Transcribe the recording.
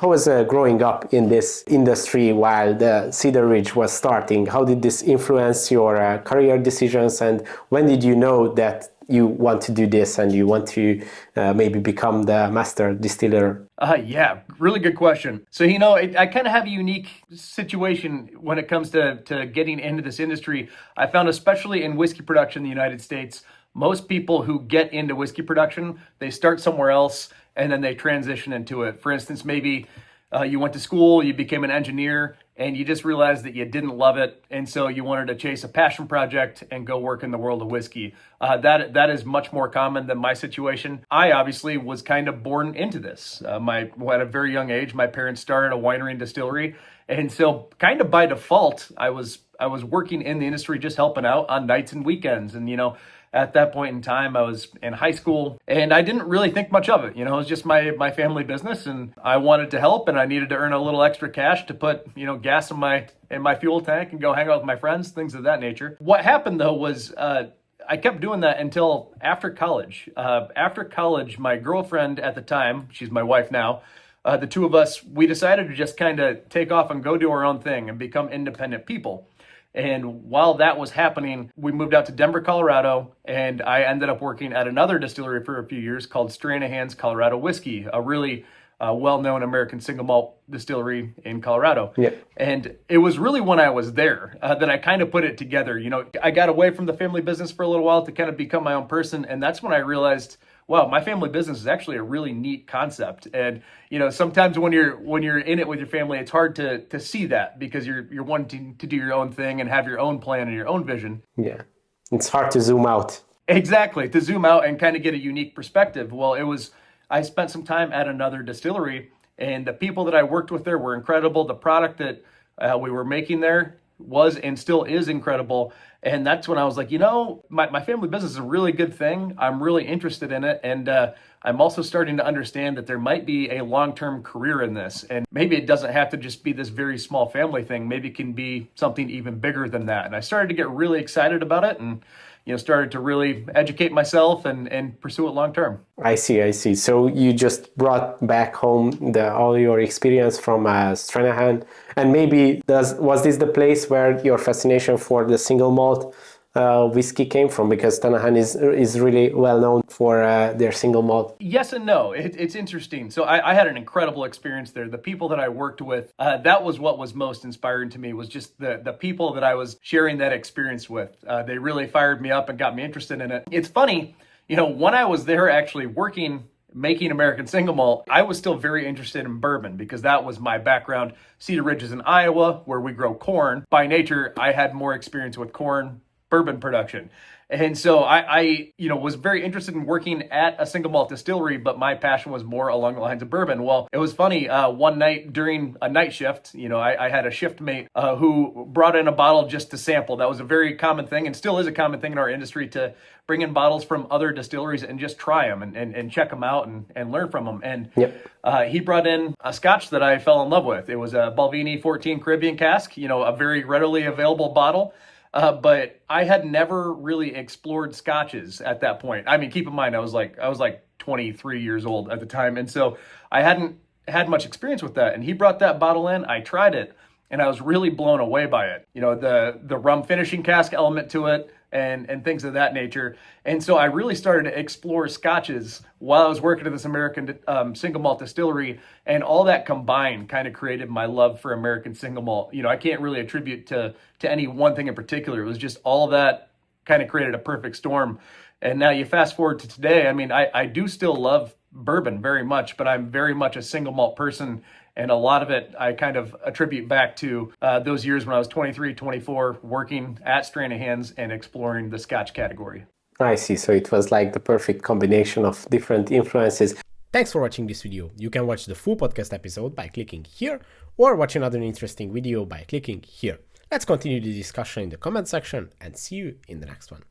How was growing up in this industry while the Cedar Ridge was starting? How did this influence your career decisions, and when did you know that you want to do this and you want to maybe become the master distiller? Yeah, really good question. So, I kind of have a unique situation when it comes to getting into this industry. I found, especially in whiskey production in the United States, most people who get into whiskey production, they start somewhere else and then they transition into it. For instance, maybe you went to school, you became an engineer, and you just realized that you didn't love it, and so you wanted to chase a passion project and go work in the world of whiskey. That is much more common than my situation. I obviously was kind of born into this. At a very young age, my parents started a winery and distillery, and so kind of by default, I was working in the industry, just helping out on nights and weekends, and at that point in time, I was in high school and I didn't really think much of it. It was just my family business, and I wanted to help, and I needed to earn a little extra cash to put, gas in my fuel tank and go hang out with my friends, things of that nature. What happened though was, I kept doing that until after college. After college, my girlfriend at the time, she's my wife now, the two of us, we decided to just kind of take off and go do our own thing and become independent people. And while that was happening, we moved out to Denver, Colorado, and I ended up working at another distillery for a few years called Stranahan's Colorado Whiskey, a really well-known American single malt distillery in Colorado. Yeah. And it was really when I was there that I kind of put it together. I got away from the family business for a little while to kind of become my own person, and that's when I realized, wow, my family business is actually a really neat concept. And sometimes when you're in it with your family, it's hard to see that because you're wanting to do your own thing and have your own plan and your own vision. Yeah, it's hard to zoom out. Exactly, to zoom out and kind of get a unique perspective. Well, I spent some time at another distillery, and the people that I worked with there were incredible. The product that we were making there was and still is incredible. And that's when I was like, my family business is a really good thing. I'm really interested in it. And I'm also starting to understand that there might be a long-term career in this. And maybe it doesn't have to just be this very small family thing. Maybe it can be something even bigger than that. And I started to get really excited about it and started to really educate myself and pursue it long term. I see. So you just brought back home all your experience from Stranahan, and maybe was this the place where your fascination for the single malt whiskey came from? Because Stranahan is really well known for their single malt. Yes and no. It's interesting. So I had an incredible experience there. The people that I worked with, that was what was most inspiring to me, was just the people that I was sharing that experience with. They really fired me up and got me interested in it. It's funny, when I was there actually working, making American single malt, I was still very interested in bourbon because that was my background. Cedar Ridge is in Iowa, where we grow corn. By nature, I had more experience with corn bourbon production. And so I was very interested in working at a single malt distillery, but my passion was more along the lines of bourbon. Well, it was funny, one night during a night shift, I had a shift mate who brought in a bottle just to sample. That was a very common thing, and still is a common thing in our industry, to bring in bottles from other distilleries and just try them and check them out and learn from them. And he brought in a scotch that I fell in love with. It was a Balvenie 14 Caribbean cask, a very readily available bottle. But I had never really explored scotches at that point. I mean, keep in mind, I was like 23 years old at the time. And so I hadn't had much experience with that. And he brought that bottle in, I tried it, and I was really blown away by it. The rum finishing cask element to it and things of that nature. And so I really started to explore scotches while I was working at this American single malt distillery, and all that combined kind of created my love for American single malt. I can't really attribute to any one thing in particular. It was just all of that kind of created a perfect storm. And now you fast forward to today. I mean, I do still love bourbon very much, but I'm very much a single malt person. And a lot of it I kind of attribute back to those years when I was 23, 24, working at Stranahan's and exploring the Scotch category. I see. So it was like the perfect combination of different influences. Thanks for watching this video. You can watch the full podcast episode by clicking here, or watch another interesting video by clicking here. Let's continue the discussion in the comment section and see you in the next one.